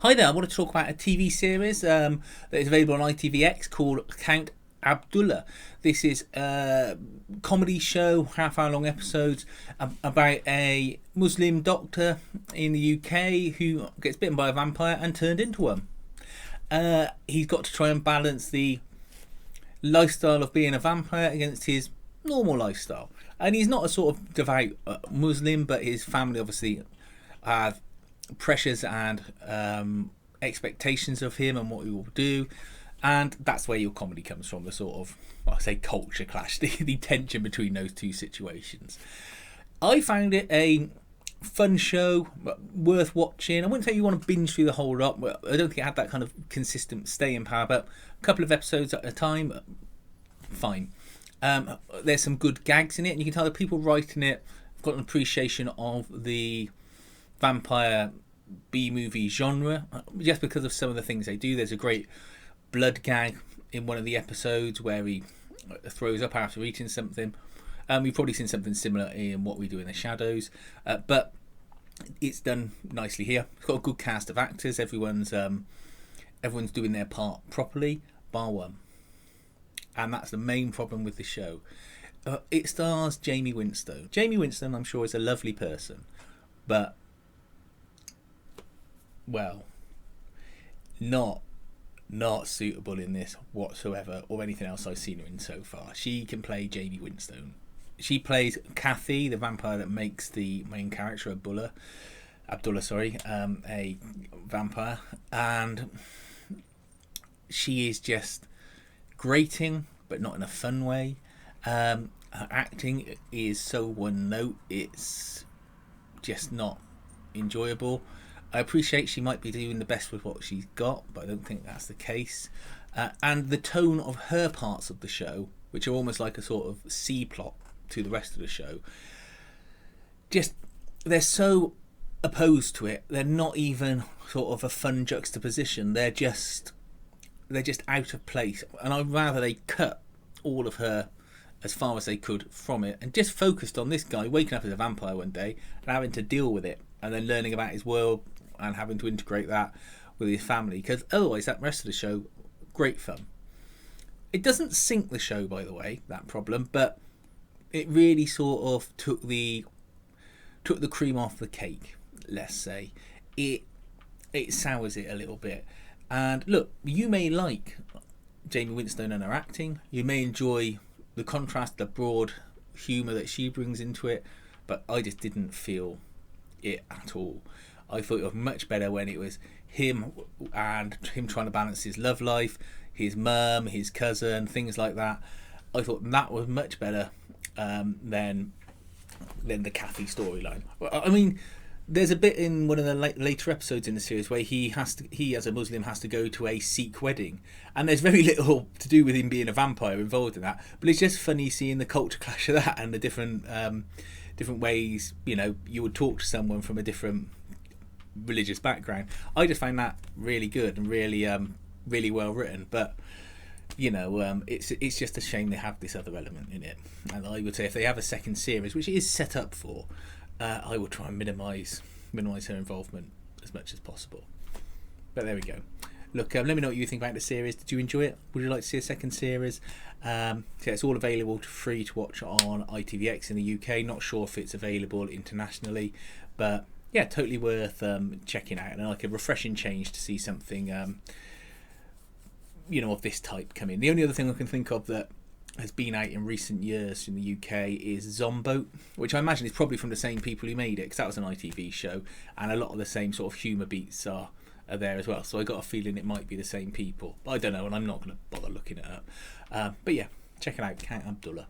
Hi there, I want to talk about a TV series that is available on ITVX called Count Abdullah. This is a comedy show, half-hour long episodes about a Muslim doctor in the UK who gets bitten by a vampire and turned into one. He's got to try and balance the lifestyle of being a vampire against his normal lifestyle. And he's not a sort of devout Muslim, but his family obviously have pressures and expectations of him and what he will do, and that's where your comedy comes from, the sort of, well, I say culture clash, the tension between those two situations. I found it a fun show, worth watching. I wouldn't say you want to binge through the whole lot. I don't think it had that kind of consistent staying power, but a couple of episodes at a time, fine. There's some good gags in it, and you can tell the people writing it have got an appreciation of the vampire B-movie genre, just because of some of the things they do. There's a great blood gag in one of the episodes where he throws up after eating something. We've probably seen something similar in What We Do in the Shadows, but it's done nicely here. It's got a good cast of actors. Everyone's doing their part properly, bar one, and that's the main problem with the show. It stars Jamie Winstone. Jamie Winstone, I'm sure, is a lovely person, but well, not suitable in this whatsoever, or anything else I've seen her in so far. She can play Jamie Winstone. She plays Kathy, the vampire that makes the main character Abdullah, a vampire, and she is just grating, but not in a fun way. Her acting is so one note; it's just not enjoyable. I appreciate she might be doing the best with what she's got, but I don't think that's the case. And the tone of her parts of the show, which are almost like a sort of C plot to the rest of the show, just, they're so opposed to it. They're not even sort of a fun juxtaposition. They're just out of place. And I'd rather they cut all of her as far as they could from it and just focused on this guy waking up as a vampire one day and having to deal with it, and then learning about his world and having to integrate that with his family, because otherwise that rest of the show, great fun. It doesn't sink the show, by the way, that problem, but it really sort of took the cream off the cake, let's say. It sours it a little bit. And look, you may like Jamie Winstone and her acting, you may enjoy the contrast, the broad humour that she brings into it, but I just didn't feel it at all. I thought it was much better when it was him trying to balance his love life, his mum, his cousin, things like that. I thought that was much better than the Kathy storyline. I mean, there's a bit in one of the later episodes in the series where he as a Muslim has to go to a Sikh wedding, and there's very little to do with him being a vampire involved in that, but it's just funny seeing the culture clash of that and the different ways, you would talk to someone from a different religious background. I just found that really good and really well written, but it's just a shame they have this other element in it. And I would say if they have a second series, which it is set up for, I will try and minimise her involvement as much as possible. But there we go. Look, let me know what you think about the series. Did you enjoy it? Would you like to see a second series? So it's all available free to watch on ITVX in the UK. Not sure if it's available internationally, but yeah, totally worth checking out, and like a refreshing change to see something of this type come in. The only other thing I can think of that has been out in recent years in the UK is Zomboat, which I imagine is probably from the same people who made it, because that was an ITV show, and a lot of the same sort of humour beats are there as well. So I got a feeling it might be the same people, but I don't know, and I'm not going to bother looking it up. But yeah, check it out, Count Abdullah.